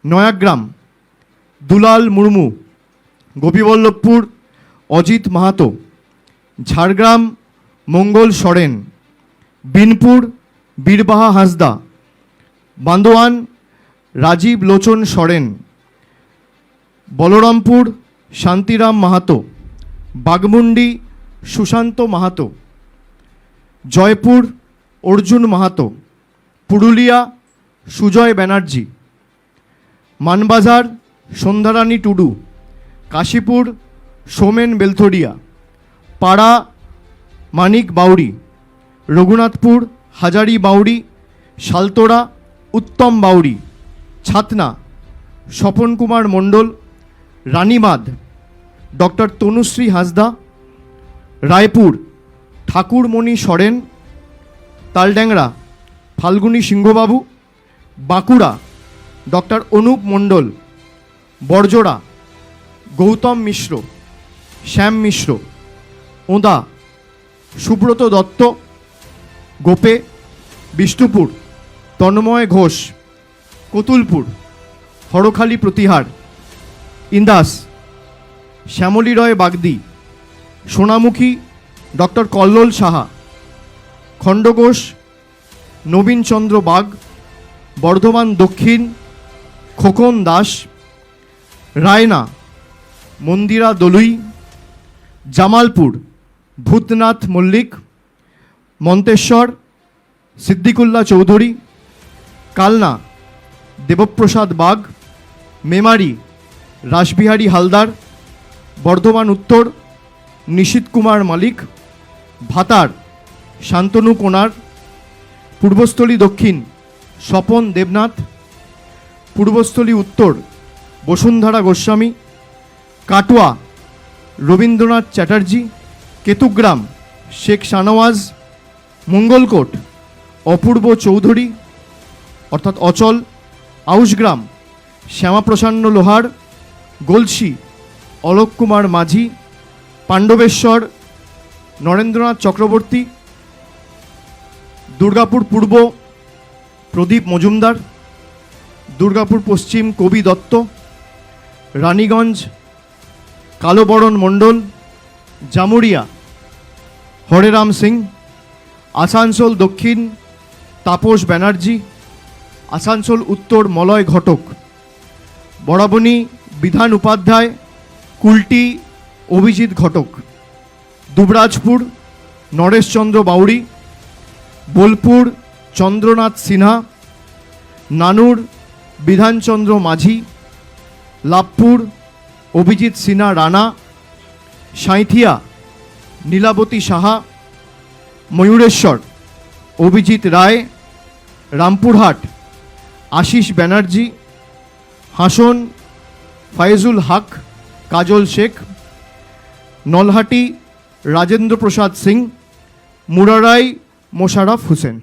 নয়াগ্রাম দুলাল মুর্মু, গোপীবল্লভপুর অজিত মাহাতো, ঝাড়গ্রাম মঙ্গল সরেন, বিনপুর বীরবাহা হাঁসদা, বান্দোয়ান রাজীব লোচন সরেন, বলরামপুর শান্তিরাম মাহাতো, বাগমুন্ডি সুশান্ত মাহাতো, জয়পুর অর্জুন মাহাতো, পুরুলিয়া সুজয় ব্যানার্জি, মানবাজার সন্ধ্যারানী টুডু, কাশীপুর সোমেন বেলথরিয়া, পাড়া মানিক বাউরি, রঘুনাথপুর হাজারি বাউরি, শালতোড়া উত্তম বাউরি, ছাতনা স্বপন কুমার মণ্ডল, রানীবাঁধ ডক্টর তনুশ্রী হাঁসদা, রায়পুর ঠাকুরমণি সরেন, তালড্যাংরা ফাল্গুনী সিংহবাবু, বাঁকুড়া ডক্টর অনুপ মণ্ডল, বড়জোড়া গৌতম মিশ্র, শ্যাম মিশ্র, ওঁদা সুব্রত দত্ত, গোপে বিষ্ণুপুর তন্ময় ঘোষ, কতুলপুর হরখালি প্রতিহার, ইন্দাস শ্যামলী রয় Bagdi, Sonamukhi doctor Kallol Saha, Khandaghosh Nabinchandra bug, Bardhaman দক্ষিণ খোকন দাস, রায়না মন্দিরা Dolui, Jamalpur Bhutnath Mallick, Manteswar Siddiqullah Chowdhury, Kalna Debprasad bug, Memari Rashbehari Haldar, Bardhaman উত্তর নিশীত কুমার মালিক, ভাতার শান্তনু কোনার, পূর্বস্থলী দক্ষিণ স্বপন দেবনাথ, পূর্বস্থলী উত্তর বসুন্ধরা গোস্বামী, কাটোয়া রবীন্দ্রনাথ চ্যাটার্জি, কেতুগ্রাম শেখ শানওয়াজ, মঙ্গলকোট অপূর্ব চৌধুরী অর্থাৎ অচল, আউশগ্রাম শ্যামাপ্রসন্ন লোহার, গলসি অলোক কুমার মাঝি, পাণ্ডবেশ্বর নরেন্দ্রনাথ চক্রবর্তী, দুর্গাপুর পূর্ব প্রদীপ মজুমদার, দুর্গাপুর পশ্চিম কবি দত্ত, রানীগঞ্জ কালোবরণ মণ্ডল, জামুরিয়া হরেরাম সিং, আসানসোল দক্ষিণ তাপস ব্যানার্জি, আসানসোল উত্তর মলয় ঘটক, বরাবনী বিধান উপাধ্যায়, কুলটি অভিজিৎ ঘটক, দুবরাজপুর নরেশচন্দ্র বাউরি, বোলপুর চন্দ্রনাথ সিনহা, নানুর বিধানচন্দ্র মাঝি, লাভপুর অভিজিৎ সিনহা রানা, সাঁইথিয়া নীলাবতী সাহা, ময়ূরেশ্বর অভিজিৎ রায়, রামপুরহাট আশিস ব্যানার্জি, হাসন ফায়েজুল হক কাজল শেখ, নলহাটি রাজেন্দ্র প্রসাদ সিং, মুরারাই মোশাররফ হোসেন।